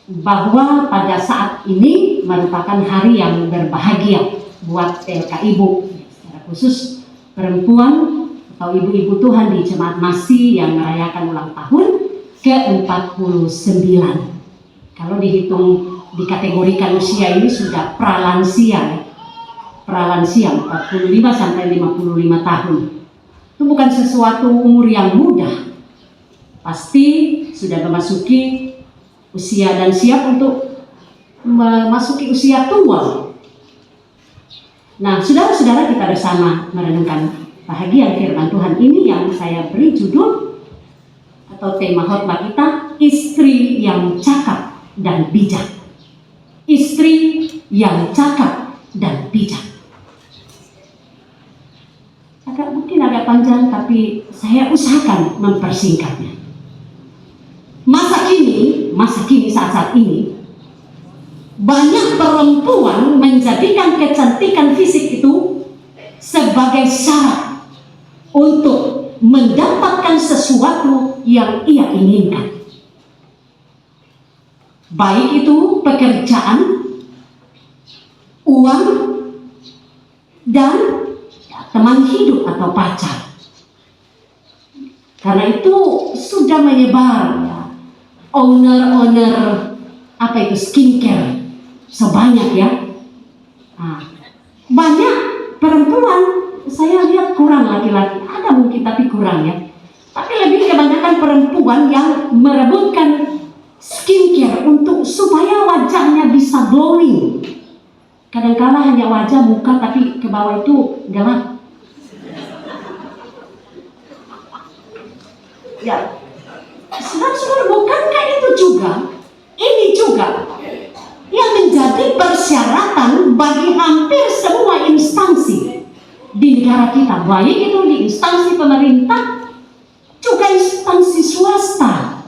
bahwa pada saat ini merupakan hari yang berbahagia buat TLK Ibu, secara khusus perempuan atau ibu-ibu Tuhan di Jemaat Masih yang merayakan ulang tahun ke-49. Kalau dihitung, dikategorikan usia ini sudah pralansia ya. Pralansia 45 sampai 55 tahun. Itu bukan sesuatu umur yang mudah. Pasti sudah memasuki usia dan siap untuk memasuki usia tua. Nah, saudara-saudara, kita bersama merenungkan bahagian firman Tuhan ini yang saya beri judul atau tema khotbah kita, istri yang cakap dan bijak. Istri yang cakap dan bijak. Mungkin agak panjang, tapi saya usahakan mempersingkatnya. Masa kini saat ini banyak perempuan menjadikan kecantikan fisik itu sebagai syarat untuk mendapatkan sesuatu yang ia inginkan. Baik itu pekerjaan, uang, dan teman hidup atau pacar. Karena itu sudah menyebar ya, owner skincare sebanyak ya. Nah, banyak perempuan saya lihat kurang laki-laki, ada mungkin tapi kurang ya. Tapi lebih kebanyakan perempuan yang merebutkan skincare untuk supaya wajahnya bisa glowing. Kadang-kadang hanya wajah, muka, tapi ke bawah itu gelap. Ya, saudara-saudara, bukankah itu juga, ini juga yang menjadi persyaratan bagi hampir semua instansi di negara kita, baik itu di instansi pemerintah, juga instansi swasta,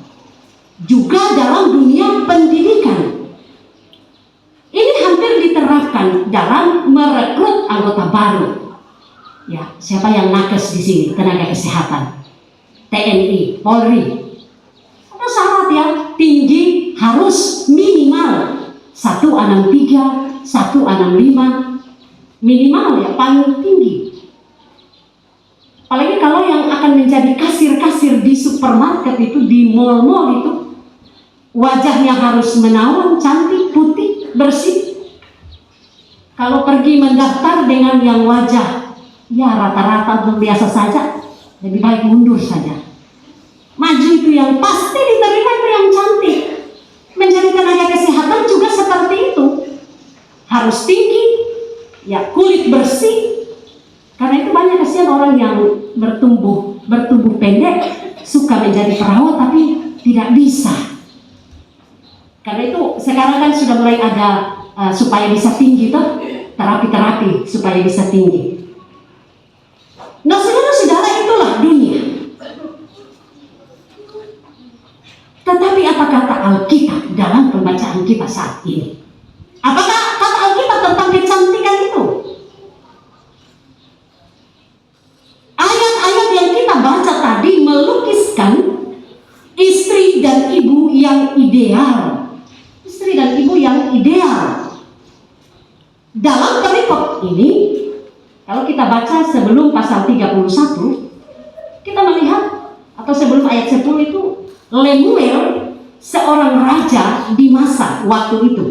juga dalam dunia pendidikan. Ini hampir diterapkan dalam merekrut anggota baru. Ya, siapa yang nakes di sini? Tenaga kesehatan, TNI, Polri. Ada syarat ya, tinggi harus minimal 163, 165, minimal ya, paling tinggi. Apalagi kalau yang akan menjadi kasir-kasir di supermarket itu, di mall-mall itu, wajahnya harus menawan, cantik, putih, bersih. Kalau pergi mendaftar dengan yang wajah ya rata-rata biasa saja, lebih baik mundur saja. Maju itu yang pasti diterima itu yang cantik. Menjadi tenaga kesehatan juga seperti itu. Harus tinggi, ya kulit bersih. Karena itu banyak kasihan orang yang bertumbuh pendek, suka menjadi perawat tapi tidak bisa. Karena itu sekarang kan sudah mulai ada supaya bisa tinggi tuh, terapi-terapi supaya bisa tinggi. Nah, saudara-saudara, itulah dunia. Tetapi apa kata Alkitab dalam pembacaan kita saat ini? Apakah kata Alkitab tentang kecantikan itu? Ayat-ayat yang kita baca tadi melukiskan istri dan ibu yang ideal. Istri dan ibu yang ideal. Dalam perikop ini, kalau kita baca sebelum pasal 31, kita melihat, atau sebelum ayat 10 itu, Lemuel, seorang raja di masa waktu itu.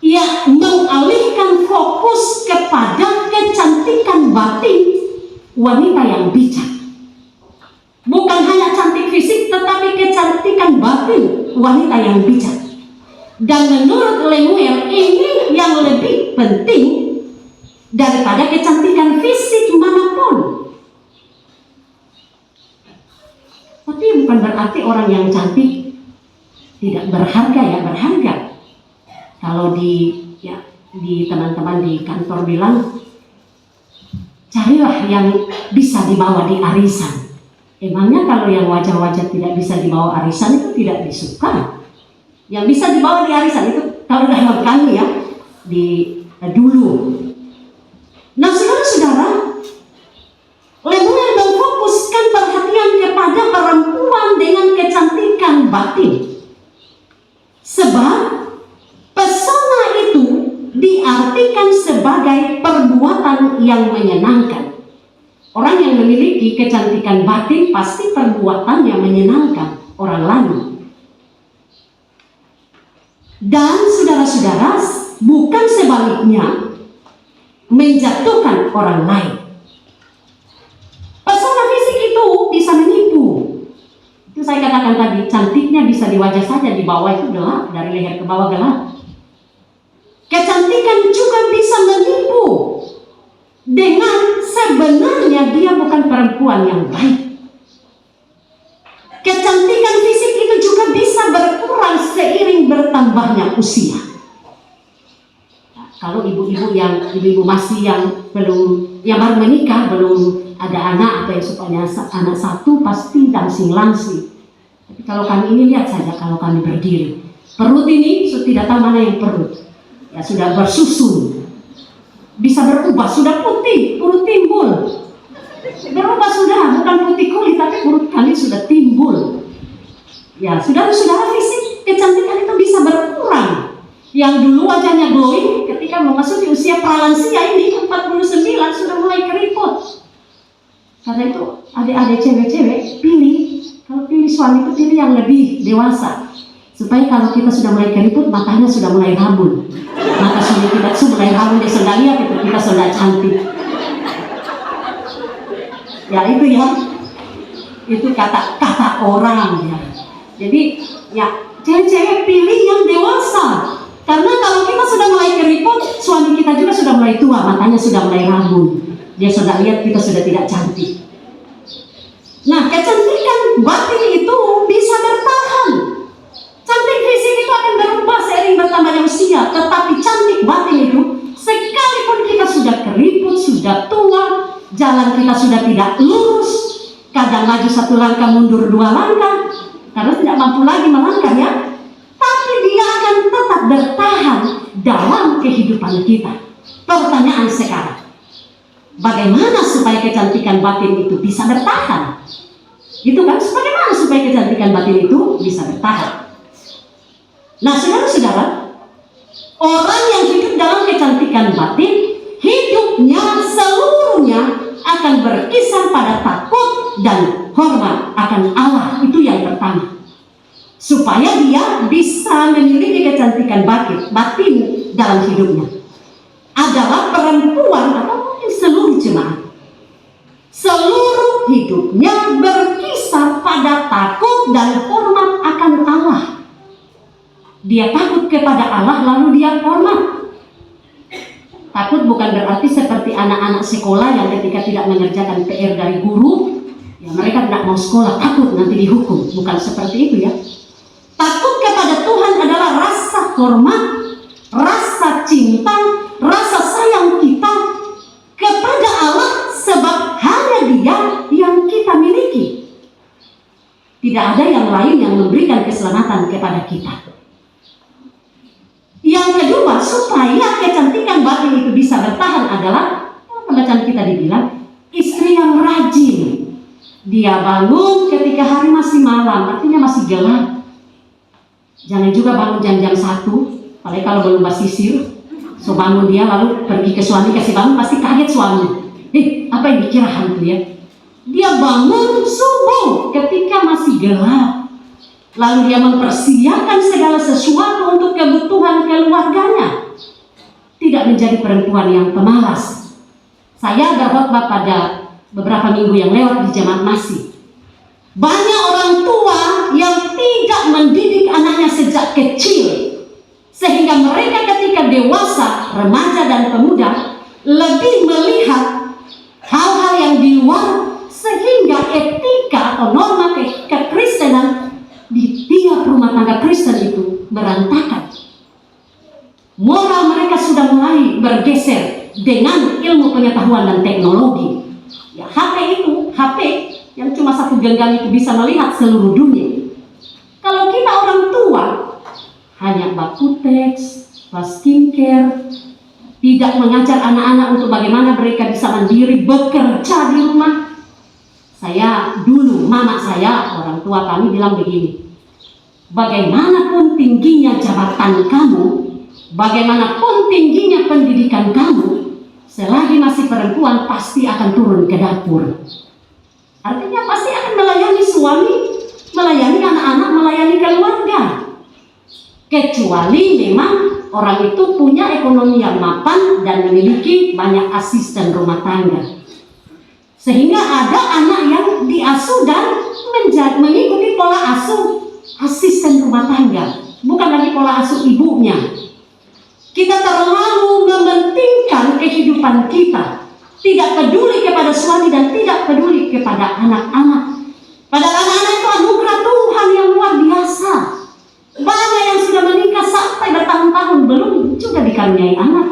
Ia mengalihkan fokus kepada kecantikan batin wanita yang bijak. Bukan hanya cantik fisik, tetapi kecantikan batin wanita yang bijak. Dan menurut Lemuel, ini yang lebih penting daripada kecantikan fisik manapun. Tapi bukan berarti orang yang cantik tidak berharga ya, berharga. Kalau di teman-teman di kantor bilang, carilah yang bisa dibawa di arisan. Emangnya kalau yang wajah-wajah tidak bisa dibawa arisan itu tidak disuka? Yang bisa dibawa di arisan itu kalau dalam kami ya, di dulu. Nah, saudara-saudara, Lemuel memfokuskan perhatian kepada perempuan dengan kecantikan batin. yang menyenangkan. Orang yang memiliki kecantikan batin pasti perbuatannya menyenangkan orang lain. Dan saudara-saudara, bukan sebaliknya menjatuhkan orang lain. Pesona fisik itu bisa menipu. Itu saya katakan tadi, cantiknya bisa di wajah saja, di bawah itu gelap, dari leher ke bawah gelap. Kecantikan juga bisa menipu dengan sebenarnya dia bukan perempuan yang baik. Kecantikan fisik itu juga bisa berkurang seiring bertambahnya usia. Nah, kalau ibu-ibu masih yang baru menikah, belum ada anak atau yang supaya anak satu, pasti langsing-langsing. Tapi kalau kami ini lihat saja, kalau kami berdiri, perut ini tidak tahu mana yang perut. Ya sudah bersusun, bisa berubah, sudah putih, perut timbul. Berubah sudah, bukan putih kulit, tapi perut kami sudah timbul. Ya, saudara-saudara, fisik kecantikan itu bisa berkurang. Yang dulu wajahnya glowing, ketika memasuki usia pralansia ini 49 sudah mulai keriput. Karena itu adik-adik cewek-cewek pilih, kalau pilih suami itu pilih yang lebih dewasa. Supaya kalau kita sudah mulai keriput, matanya sudah mulai rabun. Mata suami kita sudah mulai rabun, dia sudah lihat itu kita sudah cantik. Ya itu ya, itu kata orang ya. Jadi ya cewek-cewek pilih yang dewasa. Karena kalau kita sudah mulai keriput, suami kita juga sudah mulai tua, matanya sudah mulai rabun. Dia sudah lihat kita sudah tidak cantik. Nah, kecantikan batin itu bisa bertahan. Cantik fisik itu akan berubah seiring bertambahnya usia, tetapi cantik batin itu sekalipun kita sudah keriput, sudah tua, jalan kita sudah tidak lurus, kadang maju satu langkah mundur dua langkah, karena tidak mampu lagi melangkah ya, tapi dia akan tetap bertahan dalam kehidupan kita. Pertanyaan sekarang, bagaimana supaya kecantikan batin itu bisa bertahan? Itu kan, bagaimana supaya kecantikan batin itu bisa bertahan? Nah, saudara-saudara, orang yang hidup dalam kecantikan batin, hidupnya seluruhnya akan berkisar pada takut dan hormat akan Allah. Itu yang pertama. Supaya dia bisa memiliki kecantikan batin dalam hidupnya. Adalah perempuan atau mungkin seluruh jemaat. Seluruh hidupnya berkisar pada takut dan hormat akan Allah. Dia takut kepada Allah lalu dia hormat. Takut bukan berarti seperti anak-anak sekolah yang ketika tidak mengerjakan PR dari guru, ya mereka tidak mau sekolah, takut nanti dihukum. Bukan seperti itu ya. Takut kepada Tuhan adalah rasa hormat, rasa cinta, rasa sayang kita kepada Allah sebab hanya Dia yang kita miliki. Tidak ada yang lain yang memberikan keselamatan kepada kita. Yang kedua, supaya kecantikan batin itu bisa bertahan adalah, bacaan kita dibilang, istri yang rajin. Dia bangun ketika hari masih malam, artinya masih gelap. Jangan juga bangun jam-jam 1, apalagi kalau belum bersisir. So bangun dia lalu pergi ke suami, kasih bangun, pasti kaget suami. Apa yang dikira hantu ya? Dia bangun subuh ketika masih gelap. Lalu dia mempersiapkan segala sesuatu untuk kebutuhan keluarganya. Tidak menjadi perempuan yang pemalas. Saya berkhotbah pada beberapa minggu yang lewat di jemaat masih. Banyak orang tua yang tidak mendidik anaknya sejak kecil. Sehingga mereka ketika dewasa, remaja dan pemuda lebih melihat hal-hal yang di luar, sehingga etika atau norma kekristenan di tiap rumah tangga Kristen itu berantakan. Moral mereka sudah mulai bergeser dengan ilmu pengetahuan dan teknologi. Ya, HP yang cuma satu genggam itu bisa melihat seluruh dunia. Kalau kita orang tua hanya baku teks, skincare, tidak mengajar anak-anak untuk bagaimana mereka bisa mandiri bekerja di rumah. Mama saya, orang tua kami bilang begini, bagaimanapun tingginya jabatan kamu, bagaimanapun tingginya pendidikan kamu, selagi masih perempuan pasti akan turun ke dapur. Artinya pasti akan melayani suami, melayani anak-anak, melayani keluarga. Kecuali memang orang itu punya ekonomi yang mapan dan memiliki banyak asisten rumah tangga. Sehingga ada anak yang diasuh dan mengikuti pola asuh asisten rumah tangga, bukan lagi pola asuh ibunya. Kita terlalu mementingkan kehidupan kita, tidak peduli kepada suami dan tidak peduli kepada anak-anak. Padahal anak-anak itu anugerah Tuhan yang luar biasa. Banyak yang sudah menikah sampai bertahun-tahun belum juga dikaruniai anak.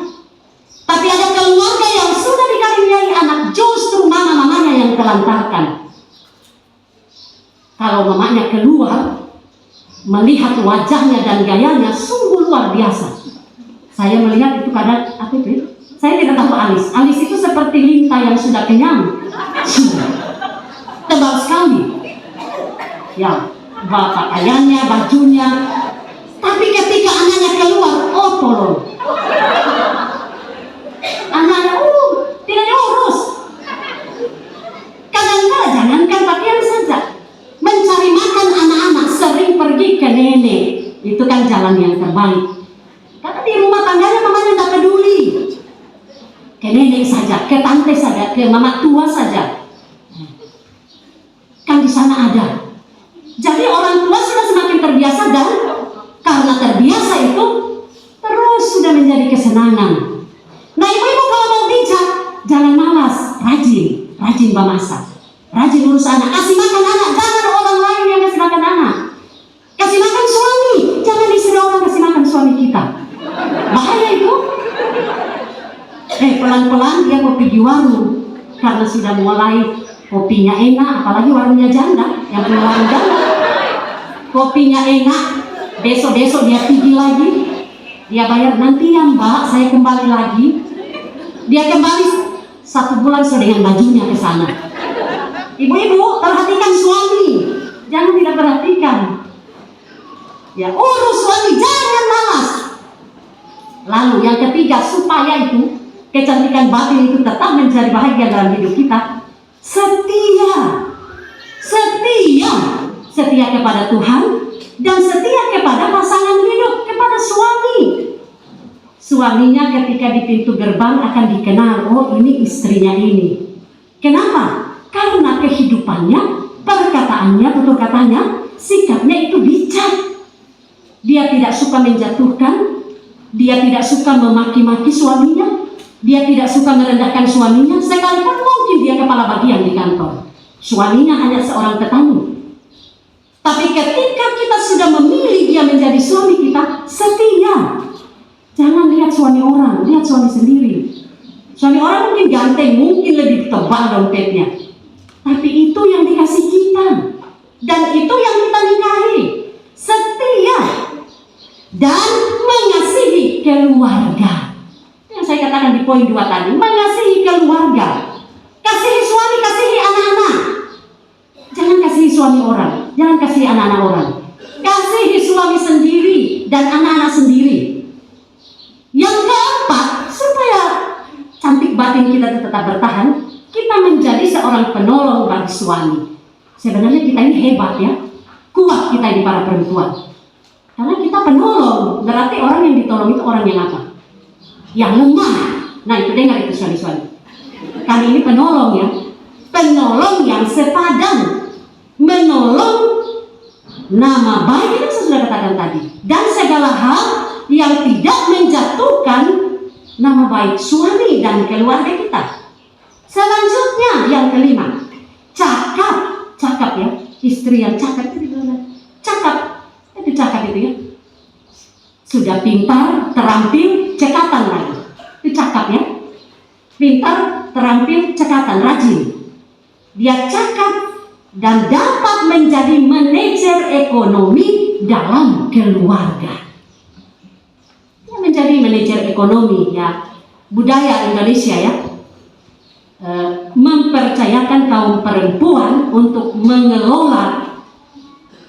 Tapi ada keluarga yang sudah dikaruniai anak, justru mama-mamanya yang telantarkan. Kalau mamanya keluar, melihat wajahnya dan gayanya sungguh luar biasa. Saya melihat itu kadang, apa itu? Saya tidak tahu alis. Alis itu seperti lintah yang sudah kenyang. Tebal sekali. Ya, pakaiannya, bajunya. Tapi ketika anaknya keluar, oh tolong. Anaknya, tidak diurus. Kadang-kadang jangankan pakaian saja, mencari makan anak-anak sering pergi ke nenek. Itu kan jalan yang terbaik. Karena di rumah tangganya mamanya tidak peduli. Ke nenek saja, ke tante saja, ke mama tua saja. Kan di sana ada. Jadi orang tua sudah semakin terbiasa dan karena terbiasa itu terus sudah menjadi kesenangan. Nah ibu-ibu kalau mau bijak, jangan malas, rajin memasak, rajin urus anak, kasih makan anak, jangan orang lain yang kasih makan anak. Kasih makan suami, jangan disuruh orang kasih makan suami kita. Bahaya itu. Pelan-pelan dia mau pergi warung karena sudah mulai kopinya enak, apalagi warungnya janda yang punya warung janda. Kopinya enak, besok-besok dia pergi lagi, dia bayar nanti ya mbak, saya kembali lagi. Dia kembali 1 bulan sudah dengan bajunya ke sana. Ibu-ibu perhatikan suami, jangan tidak perhatikan. Ya urus suami, jangan malas. Lalu yang ketiga, supaya itu kecantikan batin itu tetap menjadi bahagia dalam hidup kita, setia kepada Tuhan dan setia kepada pasangan hidup, kepada suami. Suaminya ketika di pintu gerbang akan dikenal, oh ini istrinya ini. Kenapa? Karena kehidupannya, perkataannya, tutur katanya, sikapnya itu bijak. Dia tidak suka menjatuhkan, dia tidak suka memaki-maki suaminya, dia tidak suka merendahkan suaminya, sekalipun mungkin dia kepala bagian di kantor. Suaminya hanya seorang petani. Tapi ketika kita sudah memilih dia menjadi suami kita, setia. Jangan lihat suami orang, lihat suami sendiri. Suami orang mungkin ganteng, mungkin lebih tebal dompetnya. Tapi itu yang dikasih kita. Dan itu yang kita nikahi. Setia. Dan mengasihi keluarga. Yang saya katakan di poin 2 tadi, mengasihi keluarga. Kasihi suami, kasihi anak-anak. Jangan kasihi suami orang, jangan kasihi anak-anak orang. Kasihi suami sendiri dan anak-anak sendiri. Yang keempat, supaya cantik batin kita tetap bertahan, kita menjadi seorang penolong bagi suami. Sebenarnya kita ini hebat ya, kuat kita ini para perempuan. Karena kita penolong, berarti orang yang ditolong itu orang yang apa? Yang lemah. Nah itu dengar itu suami-suami. Kami ini penolong ya, penolong yang sepadan, menolong nama baik yang saya sudah katakan tadi, dan segala hal yang tidak menjatuhkan nama baik suami dan keluarga kita. Selanjutnya yang kelima, cakap ya, istri yang cakap itu gimana? Cakap itu ya, sudah pintar, terampil, cekatan lagi. Itu cakap ya, pintar, terampil, cekatan, rajin. Dia cakap dan dapat menjadi manajer ekonomi dalam keluarga. Dia menjadi manajer ekonomi ya. Budaya Indonesia ya, mempercayakan kaum perempuan untuk mengelola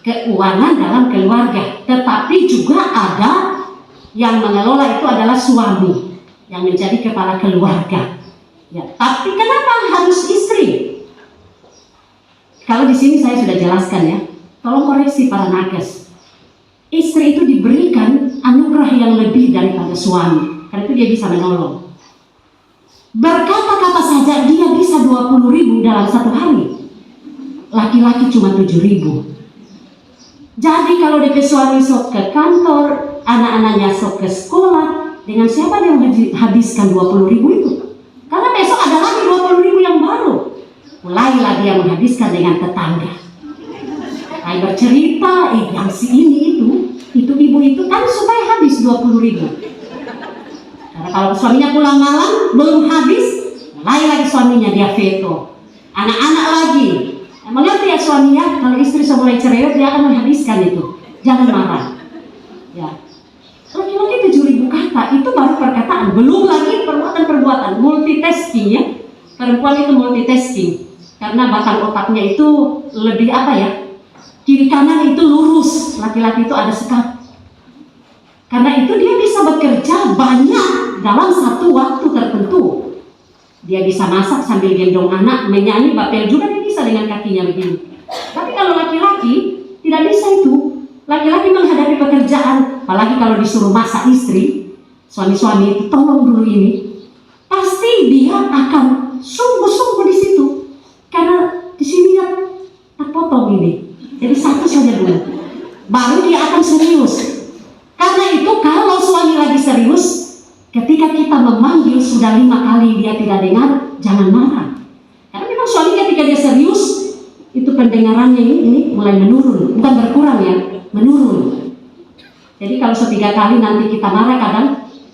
keuangan dalam keluarga. Tetapi juga ada yang mengelola itu adalah suami yang menjadi kepala keluarga. Ya, tapi kenapa harus istri? Kalau di sini saya sudah jelaskan ya. Tolong koreksi para nakes. Istri itu diberikan anugerah yang lebih daripada suami. Karena itu dia bisa menolong. Berkata-kata saja dia bisa 20.000 dalam satu hari. Laki-laki cuma 7.000. Jadi kalau DP suami sok ke kantor, anak-anaknya sok ke sekolah, dengan siapa dia menghabiskan 20.000 itu? Karena besok ada lagi 20.000 yang baru. Mulailah dia menghabiskan dengan tetangga. Saya bercerita, yang si ini itu ibu itu kan supaya habis 20.000. Karena kalau suaminya pulang malam belum habis, mulai lagi suaminya dia veto. Anak-anak lagi. Mengerti ya suaminya, kalau istri sudah mulai cerewet dia akan menghabiskan itu. Jangan marah. Ya. Laki-laki 7.000 kata itu baru perkataan, belum lagi perbuatan-perbuatan, multitasking ya. Perempuan itu multitasking karena batang otaknya itu lebih apa ya? Kiri kanan itu lurus, laki-laki itu ada sekat. Karena itu dia bisa bekerja banyak dalam satu waktu tertentu. Dia bisa masak sambil gendong anak, menyanyi, bapel juga dia bisa dengan kakinya begini. Tapi kalau laki-laki tidak bisa itu. Laki-laki menghadapi pekerjaan, apalagi kalau disuruh masak istri, suami-suami itu tolong dulu ini, pasti dia akan sungguh-sungguh di situ. Karena di sini ya terpotong ini. Jadi satu saja dulu. Baru dia akan serius. Karena itu kalau suami lagi serius, ketika kita memanggil sudah 5 kali dia tidak dengar, jangan marah. Karena memang suami ketika dia serius, itu pendengarannya ini mulai menurun, bukan berkurang ya, menurun. Jadi kalau 3 kali nanti kita marah kadang,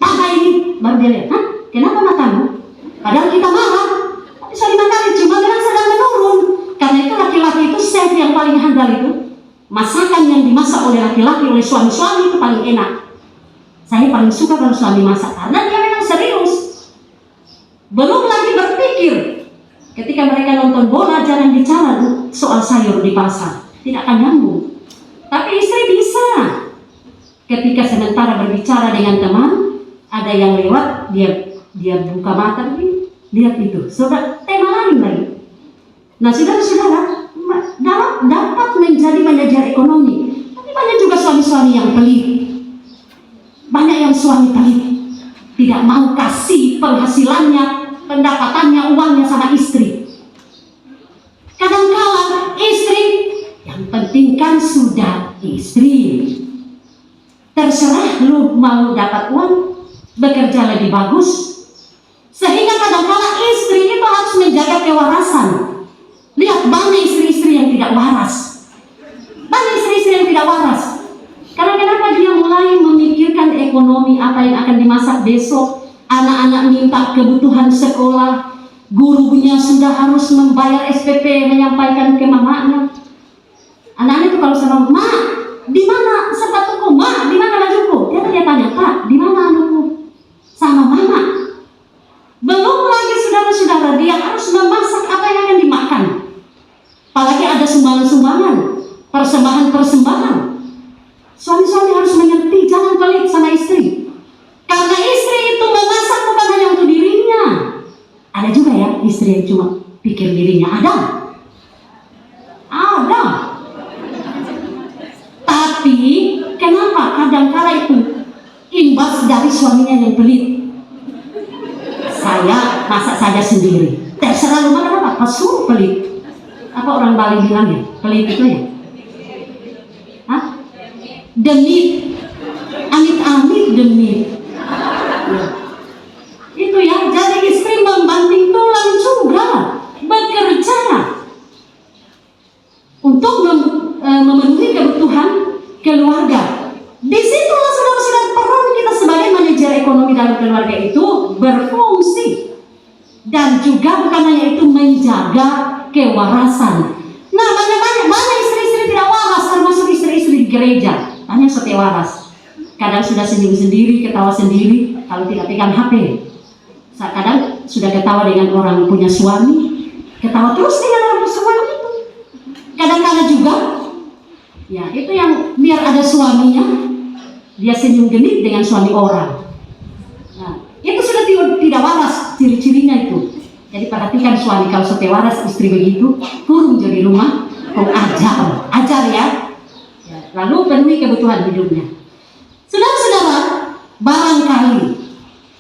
mata ini baru dia lihat, kenapa matamu? Padahal kita marah, tapi 5 kali cuma bilang sedang menurun. Karena itu laki-laki itu chef yang paling handal itu. Masakan yang dimasak oleh laki-laki, oleh suami-suami itu paling enak. Saya paling suka kalau suami masak karena dia memang serius. Belum lagi berpikir. Ketika mereka nonton bola jangan bicara soal sayur di pasar, tidak akan nyambung. Tapi istri bisa. Ketika sementara berbicara dengan teman, ada yang lewat, dia buka mata ini, lihat itu. Saudara, tema lain lagi. Nah, saudara-saudara, dapat menjadi manajer ekonomi. Tapi banyak juga suami-suami yang pelit. Banyak yang suami pelit, tidak mau kasih penghasilannya, pendapatannya, uangnya sama istri. Kadang-kala istri, yang penting kan sudah istri. Terserah lu mau dapat uang, bekerja lebih bagus. Sehingga kadang-kala istri itu harus menjaga kewarasan. Lihat banyak istri-istri yang tidak waras. Banyak istri-istri yang tidak waras. Karena kenapa dia mulai memikirkan ekonomi, apa yang akan dimasak besok, anak-anak minta kebutuhan sekolah, gurunya sudah harus membayar SPP, menyampaikan ke mamanya. Anak-anak itu kalau sama, "Ma, di mana sepatuku? Ma, di mana bajuku?" Dia tanya, "Pak, di mana anuku?" Sama mama. Belum lagi saudara-saudara, dia harus memasak apa yang akan dimakan. Apalagi ada sumbangan-sumbangan, persembahan-persembahan. Suami-suami harus mengerti, jangan pelit sama istri. Karena istri itu memasak bukan hanya untuk dirinya. Ada juga ya istri yang cuma pikir dirinya. Ada. Tapi kenapa kadang-kala itu imbas dari suaminya yang pelit. Saya masak saja sendiri. Terserah lu makan apa, suruh pelit. Apa orang Bali bilang ya, pelit itu ya? Demit, amit-amit demit. Itu ya, jadi istri membanting tulang juga, bekerja untuk memenuhi kebutuhan keluarga. Disitulah saudara-saudara peran kita sebagai manajer ekonomi dalam keluarga itu berfungsi. Dan juga bukan hanya itu, menjaga kewarasan. Nah, banyak istri-istri tidak waras, termasuk istri-istri di gereja. Hanya setia waras. Kadang sudah senyum sendiri, ketawa sendiri, kalau tidak pegang HP. Kadang sudah ketawa dengan orang punya suami, ketawa terus dengan orang suami itu. Kadang-kadang juga, ya itu yang biar ada suaminya, dia senyum genit dengan suami orang. Nah, itu sudah tidak waras, ciri-cirinya itu. Jadi perhatikan suami kalau sampai waras istri begitu, turun jadi rumah, kau ajar ya. Lalu penuhi kebutuhan hidupnya. Saudara-saudara, barangkali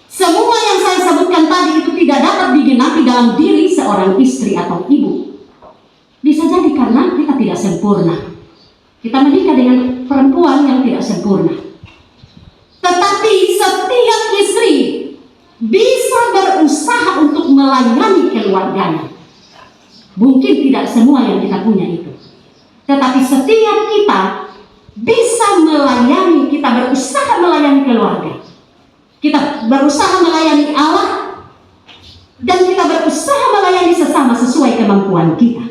semua yang saya sebutkan tadi itu tidak dapat digenapi dalam diri seorang istri atau ibu. Bisa jadi karena kita tidak sempurna. Kita menikah dengan perempuan yang tidak sempurna. Tetapi setiap istri bisa berusaha untuk melayani keluarganya. Mungkin tidak semua yang kita punya itu, tetapi setiap kita bisa melayani, kita berusaha melayani keluarga, kita berusaha melayani Allah, dan kita berusaha melayani sesama sesuai kemampuan kita.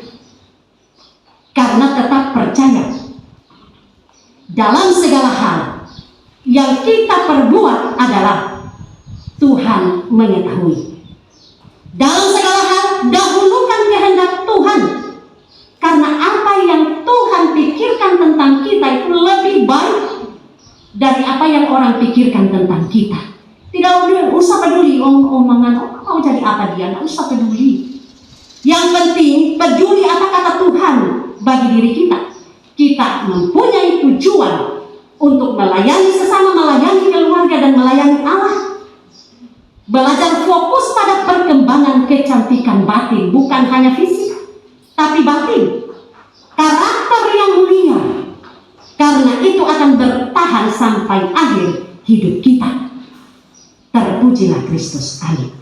Karena tetap percaya dalam segala hal yang kita perbuat adalah Tuhan mengetahui. Dalam segala hal dahulukan kehendak Tuhan, karena apa yang Tuhan pikirkan tentang kita itu lebih baik dari apa yang orang pikirkan tentang kita. Tidak usah peduli omongan mau jadi apa dia, tidak usah peduli. Yang penting peduli apa kata Tuhan bagi diri kita. Kita mempunyai tujuan untuk melayani sesama, melayani keluarga, dan melayani Allah. Belajar fokus pada perkembangan kecantikan batin, bukan hanya fisik, tapi batin. Karakter yang mulia. Karena itu akan bertahan sampai akhir hidup kita. Terpujilah Kristus. Amin.